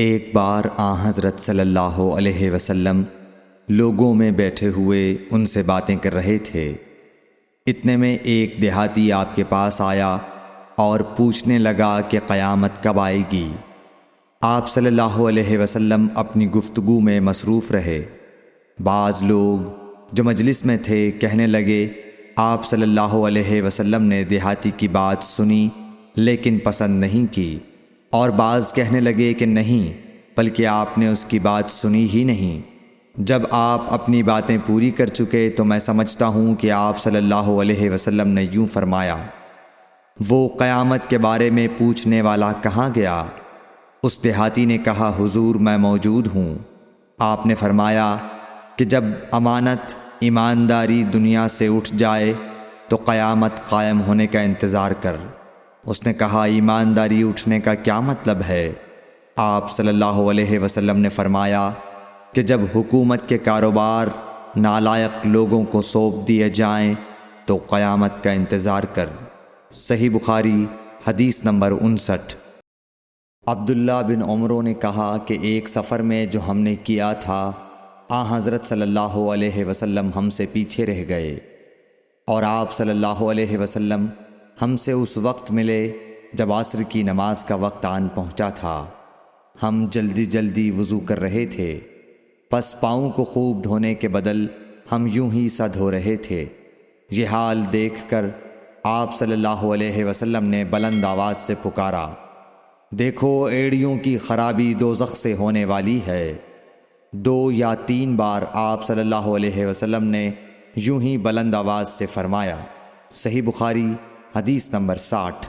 ایک بار حضرت صلی اللہ علیہ وسلم لوگوں میں بیٹھے ہوئے ان سے باتیں کر رہے تھے۔ اتنے میں ایک دیہاتی آپ کے پاس آیا اور پوچھنے لگا کہ قیامت کب آئے گی؟ آپ صلی اللہ علیہ وسلم اپنی گفتگو میں مصروف رہے۔ بعض لوگ جو مجلس میں تھے کہنے لگے، آپ صلی اللہ علیہ وسلم نے دیہاتی کی بات سنی لیکن پسند نہیں کی، اور بعض کہنے لگے کہ نہیں، بلکہ آپ نے اس کی بات سنی ہی نہیں۔ جب آپ اپنی باتیں پوری کر چکے تو میں سمجھتا ہوں کہ آپ صلی اللہ علیہ وسلم نے یوں فرمایا، وہ قیامت کے بارے میں پوچھنے والا کہاں گیا؟ اس دیہاتی نے کہا، حضور میں موجود ہوں۔ آپ نے فرمایا کہ جب امانت ایمانداری دنیا سے اٹھ جائے تو قیامت قائم ہونے کا انتظار کر۔ اس نے کہا، ایمانداری اٹھنے کا کیا مطلب ہے؟ آپ صلی اللہ علیہ وسلم نے فرمایا کہ جب حکومت کے کاروبار نالائق لوگوں کو سونپ دیے جائیں تو قیامت کا انتظار کر۔ صحیح بخاری حدیث نمبر 59۔ عبداللہ بن عمرو نے کہا کہ ایک سفر میں جو ہم نے کیا تھا، حضرت صلی اللہ علیہ وسلم ہم سے پیچھے رہ گئے، اور آپ صلی اللہ علیہ وسلم ہم سے اس وقت ملے جب عصر کی نماز کا وقت آن پہنچا تھا۔ ہم جلدی جلدی وضو کر رہے تھے، پس پاؤں کو خوب دھونے کے بدل ہم یوں ہی سا دھو رہے تھے۔ یہ حال دیکھ کر آپ صلی اللہ علیہ وسلم نے بلند آواز سے پکارا، دیکھو ایڑیوں کی خرابی دوزخ سے ہونے والی ہے۔ 2 یا 3 بار آپ صلی اللہ علیہ وسلم نے یوں ہی بلند آواز سے فرمایا۔ صحیح بخاری حدیث نمبر 60۔